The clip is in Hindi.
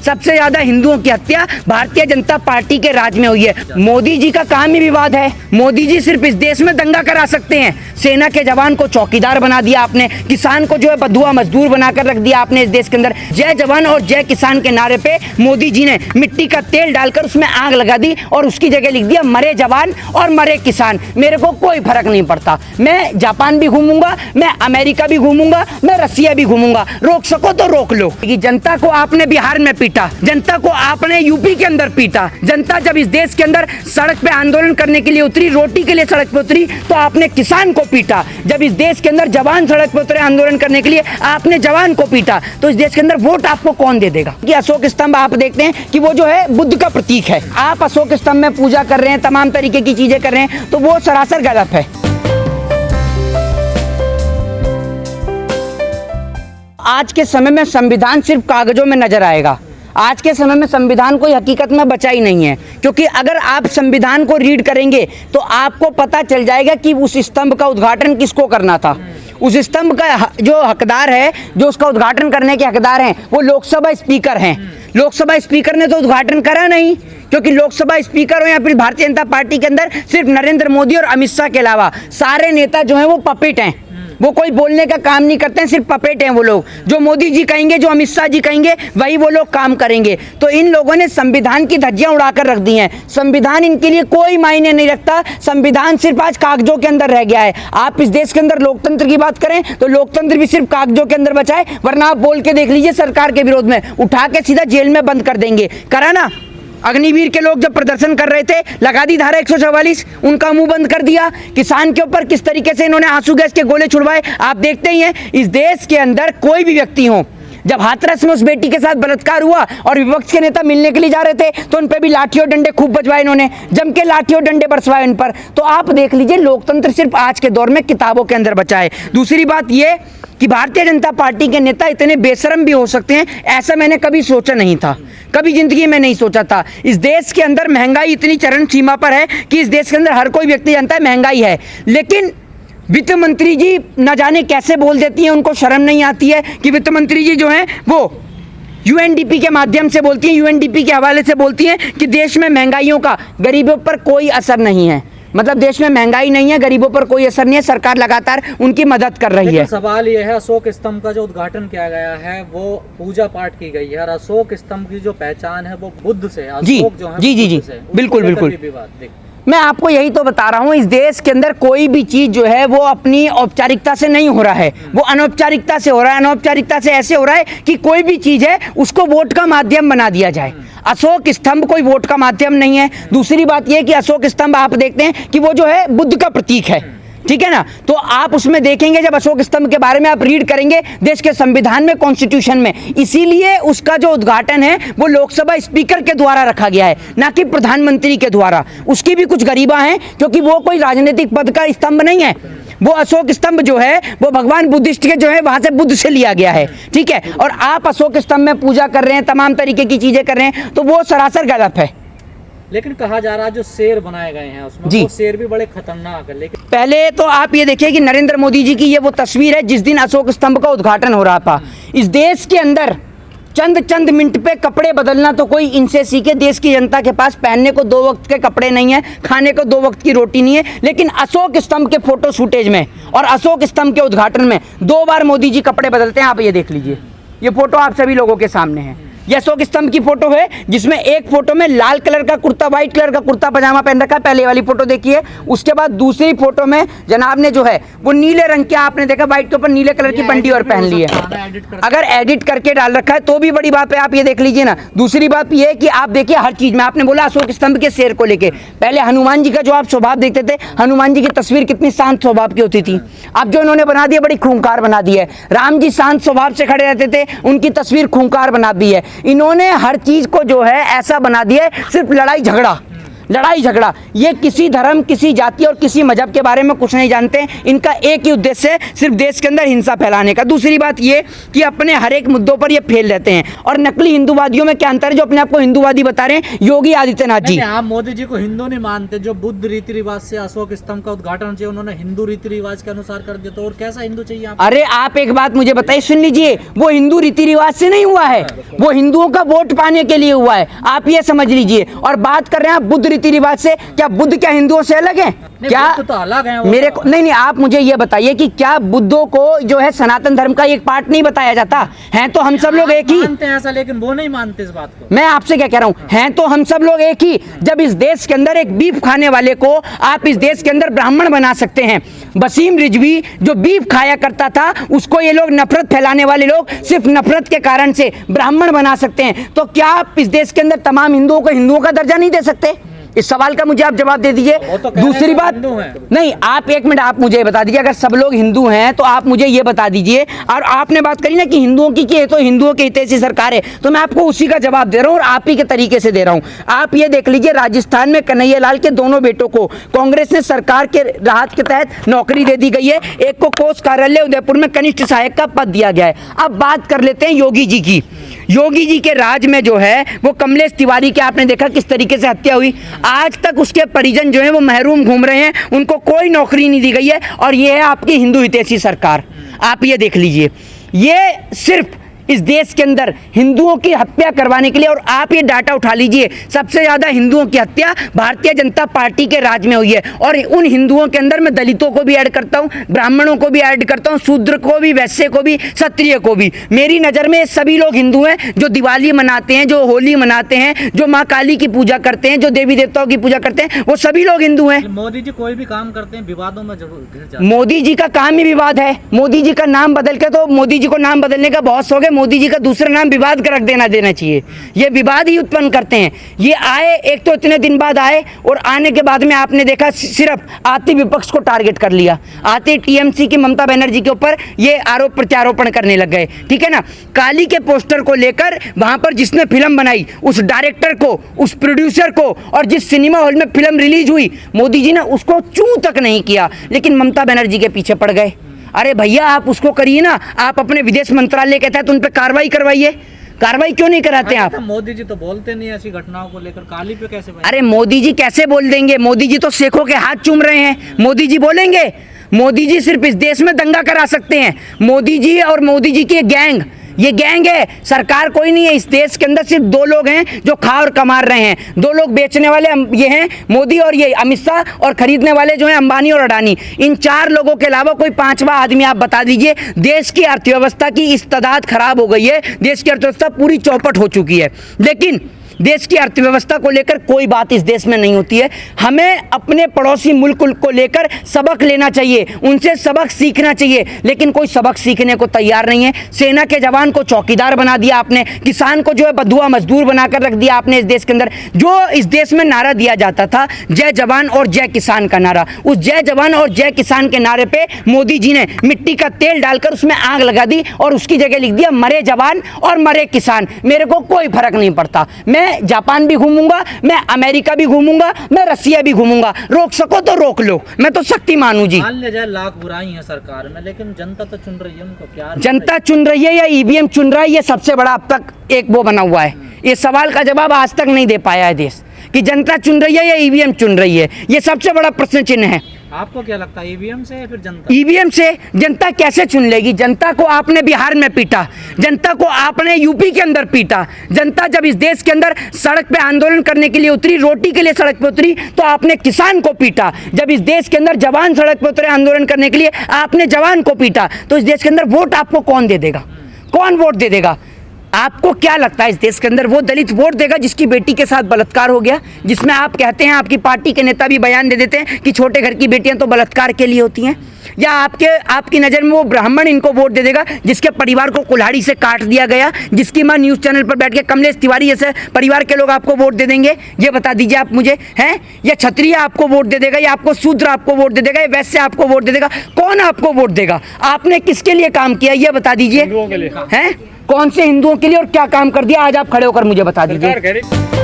सबसे ज्यादा हिंदुओं की हत्या भारतीय जनता पार्टी के राज में हुई है। मोदी जी का काम ही विवाद है। मोदी जी सिर्फ इस देश में दंगा करा सकते हैं। सेना के जवान को चौकीदार बना दिया आपने, किसान को जो है बंधुआ मजदूर बनाकर रख दिया आपने इस देश के अंदर। जय जवान और जय किसान के नारे पे मोदी जी ने मिट्टी का तेल डालकर उसमें आग लगा दी और उसकी जगह लिख दिया मरे जवान और मरे किसान। मेरे को कोई फर्क नहीं पड़ता, मैं जापान भी घूमूंगा, मैं अमेरिका भी घूमूंगा, मैं रसिया भी घूमूंगा, रोक सको तो रोक लो। जनता को आपने बिहार में पीटा, जनता को आपने यूपी के अंदर पीटा। जनता जब इस देश के अंदर सड़क पे आंदोलन करने के लिए उतरी, रोटी के लिए सड़क पे उतरी, तो आपने किसान को पीटा। जब इस देश के अंदर जवान सड़क पे उतरे आंदोलन करने के लिए, आपने जवान को पीटा। तो इस देश के अंदर वोट आपको कौन दे देगा? कि अशोक स्तंभ आप देखते हैं कि वो जो है बुद्ध का प्रतीक है। आप अशोक स्तंभ में पूजा कर रहे हैं, तमाम तरीके की चीजें कर रहे हैं, तो वो सरासर गलत है। आज के समय में संविधान सिर्फ कागजों में नजर आएगा। आज के समय में संविधान कोई हकीकत में बचा ही नहीं है, क्योंकि अगर आप संविधान को रीड करेंगे तो आपको पता चल जाएगा कि उस स्तंभ का उद्घाटन किसको करना था। उस स्तंभ का जो हकदार है, जो उसका उद्घाटन करने के हकदार हैं, वो लोकसभा स्पीकर हैं। लोकसभा स्पीकर ने तो उद्घाटन करा नहीं, क्योंकि लोकसभा स्पीकर हो या फिर भारतीय जनता पार्टी के अंदर सिर्फ नरेंद्र मोदी और अमित शाह के अलावा सारे नेता जो हैं वो पपेट हैं। वो कोई बोलने का काम नहीं करते हैं, सिर्फ पपेट हैं वो लोग। जो मोदी जी कहेंगे, जो अमित शाह जी कहेंगे, वही वो लोग काम करेंगे। तो इन लोगों ने संविधान की धज्जियां उड़ाकर रख दी हैं। संविधान इनके लिए कोई मायने नहीं रखता। संविधान सिर्फ आज कागजों के अंदर रह गया है। आप इस देश के अंदर लोकतंत्र की बात करें तो लोकतंत्र भी सिर्फ कागजों के अंदर बचा है, वरना आप बोल के देख लीजिए सरकार के विरोध में, उठा के सीधा जेल में बंद कर देंगे। करा ना? अग्निवीर के लोग जब प्रदर्शन कर रहे थे, लगा दी धारा 144, उनका मुंह बंद कर दिया। किसान के ऊपर किस तरीके से इन्होंने आंसू गैस के गोले छुड़वाए, आप देखते ही हैं। इस देश के अंदर कोई भी व्यक्ति हो, जब हाथरस में उस बेटी के साथ बलात्कार हुआ और विपक्ष के नेता मिलने के लिए जा रहे थे, तो उन पे भी लाठी और डंडे खूब बजवाए इन्होंने, जम के लाठी और डंडे बरसवाए उन पर। तो आप देख लीजिए, लोकतंत्र सिर्फ आज के दौर में किताबों के अंदर बचा है। दूसरी बात ये कि भारतीय जनता पार्टी के नेता इतने बेशरम भी हो सकते हैं, ऐसा मैंने कभी सोचा नहीं था, कभी जिंदगी में नहीं सोचा था। इस देश के अंदर महंगाई इतनी चरम सीमा पर है कि इस देश के अंदर हर कोई व्यक्ति जानता है महंगाई है, लेकिन वित्त मंत्री जी न जाने कैसे बोल देती हैं, उनको शर्म नहीं आती है कि वित्त मंत्री जी जो हैं वो यूएनडीपी के माध्यम से बोलती हैं, यूएनडीपी के हवाले से बोलती हैं कि देश में महंगाइयों का गरीबों पर कोई असर नहीं है। मतलब देश में महंगाई नहीं है, गरीबों पर कोई असर नहीं है, सरकार लगातार उनकी मदद कर रही है। सवाल यह है, अशोक स्तंभ का जो उद्घाटन किया गया है वो पूजा पाठ की गई है, और अशोक स्तंभ की जो पहचान है वो बुद्ध से है। जी अशोक जो है जी जी जी बिल्कुल बिल्कुल। मैं आपको यही तो बता रहा हूँ, इस देश के अंदर कोई भी चीज जो है वो अपनी औपचारिकता से नहीं हो रहा है, वो अनौपचारिकता से हो रहा है। अनौपचारिकता से ऐसे हो रहा है कि कोई भी चीज है उसको वोट का माध्यम बना दिया जाए। अशोक स्तंभ कोई वोट का माध्यम नहीं है। दूसरी बात यह कि अशोक स्तंभ आप देखते हैं कि वो जो है बुद्ध का प्रतीक है, ठीक है ना? तो आप उसमें देखेंगे, जब अशोक स्तंभ के बारे में आप रीड करेंगे देश के संविधान में, कॉन्स्टिट्यूशन में, इसीलिए उसका जो उद्घाटन है वो लोकसभा स्पीकर के द्वारा रखा गया है, ना कि प्रधानमंत्री के द्वारा। उसकी भी कुछ गरिमा है, क्योंकि वो कोई राजनीतिक पद का स्तंभ नहीं है। वो अशोक स्तंभ जो है वो भगवान बुद्धिस्ट के जो है वहां से बुद्ध से लिया गया है, ठीक है? और आप अशोक स्तंभ में पूजा कर रहे हैं, तमाम तरीके की चीजें कर रहे हैं, तो वो सरासर गलत है। लेकिन कहा जा रहा है जो शेर बनाए गए हैं उसमें, वो शेर भी बड़े खतरनाक है। लेकिन पहले तो आप ये देखिए कि नरेंद्र मोदी जी की ये वो तस्वीर है जिस दिन अशोक स्तंभ का उद्घाटन हो रहा था। इस देश के अंदर चंद मिनट पे कपड़े बदलना तो कोई इनसे सीखे। देश की जनता के पास पहनने को 2 वक्त के कपड़े नहीं है, खाने को 2 वक्त की रोटी नहीं है, लेकिन अशोक स्तंभ के फोटो शूटेज में और अशोक स्तंभ के उद्घाटन में 2 बार मोदी जी कपड़े बदलते हैं। आप ये देख लीजिए, ये फोटो आप सभी लोगों के सामने है। ये अशोक स्तंभ की फोटो है, जिसमें एक फोटो में लाल कलर का कुर्ता, व्हाइट कलर का कुर्ता पजामा पहन रखा है, पहले वाली फोटो देखिए। उसके बाद दूसरी फोटो में जनाब ने जो है वो नीले रंग के, आपने देखा व्हाइट के ऊपर नीले कलर की पट्टी और पहन ली है। अगर एडिट करके डाल रखा है तो भी बड़ी बात है, आप ये देख लीजिए ना। दूसरी बात ये कि आप देखिए हर चीज में, आपने बोला अशोक स्तंभ के शेर को लेके, पहले हनुमान जी का जो आप स्वभाव देखते थे, हनुमान जी की तस्वीर कितनी शांत स्वभाव की होती थी, अब जो इन्होंने बना दिया बड़ी खूंखार बना दी है। राम जी शांत स्वभाव से खड़े रहते थे, उनकी तस्वीर खूंखार बना दी है। इन्होंने हर चीज को जो है ऐसा बना दिया है, सिर्फ लड़ाई झगड़ा, लड़ाई झगड़ा, ये किसी धर्म, किसी जाति और किसी मजहब के बारे में कुछ नहीं जानते। इनका एक ही उद्देश्य है, सिर्फ देश के अंदर हिंसा फैलाने का। दूसरी बात ये कि अपने हर एक मुद्दों पर ये फेल रहते हैं। और नकली हिंदूवादियों में क्या अंतर है, जो अपने आप को हिंदूवादी बता रहे हैं, योगी आदित्यनाथ जी। आप मोदी जी को हिंदू नहीं मानते, जो बुद्ध रीति रिवाज से अशोक स्तंभ का उद्घाटन चाहिए उन्होंने हिंदू रीति रिवाज के अनुसार कर दिया, तो और कैसा हिंदू चाहिए आपको? अरे आप एक बात मुझे बताइए, सुन लीजिए, वो हिंदू रीति रिवाज से नहीं हुआ है, वो हिंदुओं का वोट पाने के लिए हुआ है, आप ये समझ लीजिए। और बात कर रहे हैं आप बुद्ध रीति रिवाज से, क्या बुद्ध क्या हिंदुओं से अलग है? क्या तो अलग है मेरे को नहीं, आप मुझे ये बताइए कि क्या बुद्धों को जो है सनातन धर्म का एक पार्ट नहीं बताया जाता है? तो हम सब लोग एक ही मानते हैं ऐसा, लेकिन वो नहीं मानते इस बात को। मैं आपसे क्या कह रहा हूं, हैं तो हम सब लोग एक ही। जब इस देश के अंदर एक बीफ खाने वाले को आप इस देश के अंदर ब्राह्मण बना सकते हैं, वसीम रिजवी जो बीफ खाया करता था उसको ये लोग, नफरत फैलाने वाले लोग सिर्फ नफरत के कारण से ब्राह्मण बना सकते हैं, तो क्या आप इस देश के अंदर तमाम हिंदुओं को हिंदुओं का दर्जा नहीं दे सकते? इस सवाल का मुझे आप जवाब दे दीजिए। दूसरी बात, नहीं आप एक मिनट, आप मुझे बता दीजिए, अगर सब लोग हिंदू हैं तो आप मुझे ये बता दीजिए। और आपने बात करी ना कि हिंदुओं की ये तो हिंदुओं के हितैषी सरकार है, तो मैं आपको उसी का जवाब दे रहा हूं और आप ही के तरीके से दे रहा हूं। आप ये देख लीजिए, राजस्थान में कन्हैया लाल के दोनों बेटों को कांग्रेस ने सरकार के राहत के तहत नौकरी दे दी गई है। एक को कोष कार्यालय उदयपुर में कनिष्ठ सहायक का पद दिया गया है। अब बात कर लेते हैं योगी जी की। योगी जी के राज में जो है वो कमलेश तिवारी के आपने देखा किस तरीके से हत्या हुई। आज तक उसके परिजन जो है वो महरूम घूम रहे हैं, उनको कोई नौकरी नहीं दी गई है। और ये है आपकी हिंदू हितैषी सरकार। आप ये देख लीजिए, ये सिर्फ इस देश के अंदर हिंदुओं की हत्या करवाने के लिए। और आप ये डाटा उठा लीजिए, सबसे ज्यादा हिंदुओं की हत्या भारतीय जनता पार्टी के राज में हुई है। और उन हिंदुओं के अंदर मैं दलितों को भी ऐड करता हूं, ब्राह्मणों को भी ऐड करता हूं, शूद्र को भी, वैश्य को भी, क्षत्रिय को भी। मेरी नजर में सभी लोग हिंदू हैं जो दिवाली मनाते हैं, जो होली मनाते हैं, जो माँ काली की पूजा करते हैं, जो देवी देवताओं की पूजा करते हैं, वो सभी लोग हिंदू हैं। मोदी जी कोई भी काम करते हैं विवादों में जरूर घिर जाते हैं। मोदी जी का काम ही विवाद है। मोदी जी का नाम बदल के, तो मोदी जी को नाम बदलने का बहुत शौक है, मोदी जी का दूसरा नाम विवाद का रख देना चाहिए। ये विवाद ही उत्पन्न करते हैं। ये आए, एक तो इतने दिन बाद आए, और आने के बाद में आपने देखा सिर्फ आती विपक्ष को टारगेट कर लिया। आती टीएमसी की ममता बनर्जी के ऊपर ये आरोप प्रत्यारोपण करने लग गए, ठीक है ना। काली के पोस्टर को लेकर वहां पर जिसने फिल्म बनाई, उस डायरेक्टर को, उस प्रोड्यूसर को, और जिस सिनेमा हॉल में फिल्म रिलीज हुई, मोदी जी ने उसको चूं तक नहीं किया, लेकिन ममता बनर्जी के पीछे पड़ गए। अरे भैया आप उसको करिए ना, आप अपने विदेश मंत्रालय के तहत उन पर कार्रवाई करवाइए। कार्रवाई क्यों नहीं कराते आप? मोदी जी तो बोलते नहीं ऐसी घटनाओं को लेकर, काली पे कैसे? अरे मोदी जी कैसे बोल देंगे? मोदी जी तो शेखों के हाथ चूम रहे हैं। मोदी जी बोलेंगे? मोदी जी सिर्फ इस देश में दंगा करा सकते हैं। मोदी जी और मोदी जी की गैंग, ये गैंग है, सरकार कोई नहीं है। इस देश के अंदर सिर्फ दो लोग हैं जो खा और कमा रहे हैं। दो लोग बेचने वाले ये हैं, मोदी और ये अमित शाह, और खरीदने वाले जो हैं अंबानी और अडानी। इन चार लोगों के अलावा कोई पांचवा आदमी आप बता दीजिए। देश की अर्थव्यवस्था की इस तादाद खराब हो गई है, देश की अर्थव्यवस्था पूरी चौपट हो चुकी है। लेकिन देश की अर्थव्यवस्था को लेकर कोई बात इस देश में नहीं होती है। हमें अपने पड़ोसी मुल्क को लेकर सबक लेना चाहिए, उनसे सबक सीखना चाहिए, लेकिन कोई सबक सीखने को तैयार नहीं है। सेना के जवान को चौकीदार बना दिया आपने, किसान को जो है बंधुआ मजदूर बनाकर रख दिया आपने इस देश के अंदर। जो इस देश में नारा दिया जाता था जय जवान और जय किसान का नारा, उस जय जवान और जय किसान के नारे पे मोदी जी ने मिट्टी का तेल डालकर उसमें आग लगा दी और उसकी जगह लिख दिया मरे जवान और मरे किसान। मेरे को कोई फर्क नहीं पड़ता, मैं जापान भी घूमूंगा, मैं अमेरिका भी घूमूंगा, मैं रसिया भी घूमूंगा। रोक सको तो रोक लो, मैं तो शक्तिमान हूं जी। मान ले जाए लाख बुराई है सरकार में, लेकिन जनता तो चुन रही है उनको। प्यार जनता चुन रही है या ईवीएम चुन रहा है, ये सबसे बड़ा अब तक एक वो बना हुआ है। ये सवाल का जवाब आज तक नहीं दे पाया है देश कि जनता चुन रही है या ईवीएम चुन रही है। ये सबसे बड़ा प्रश्न चिन्ह है। आपको क्या लगता है, ईवीएम से या फिर जनता? ईवीएम से। जनता कैसे चुन लेगी? जनता को आपने बिहार में पीटा, जनता को आपने यूपी के अंदर पीटा। जनता जब इस देश के अंदर सड़क पे आंदोलन करने के लिए उतरी, रोटी के लिए सड़क पे उतरी, तो आपने किसान को पीटा। जब इस देश के अंदर जवान सड़क पे उतरे आंदोलन करने के लिए, आपने जवान को पीटा। तो इस देश के अंदर वोट आपको कौन दे देगा? कौन वोट दे देगा? आपको क्या लगता है इस देश के अंदर वो दलित वोट देगा जिसकी बेटी के साथ बलात्कार हो गया, जिसमें आप कहते हैं, आपकी पार्टी के नेता भी बयान दे देते हैं कि छोटे घर की बेटियां तो बलात्कार के लिए होती हैं? या आपकी नज़र में वो ब्राह्मण इनको वोट दे देगा जिसके परिवार को कुल्हाड़ी से काट दिया गया, जिसकी मां न्यूज़ चैनल पर बैठ के कमलेश तिवारी जैसे परिवार के लोग आपको वोट दे देंगे? ये बता दीजिए आप मुझे, हैं? या क्षत्रिय आपको वोट दे देगा, या आपको शूद्र आपको वोट दे देगा, या वैश्य आपको वोट दे देगा? कौन आपको वोट देगा? आपने किसके लिए काम किया ये बता दीजिए, हैं? कौन से हिंदुओं के लिए और क्या काम कर दिया? आज आप खड़े होकर मुझे बता दीजिए।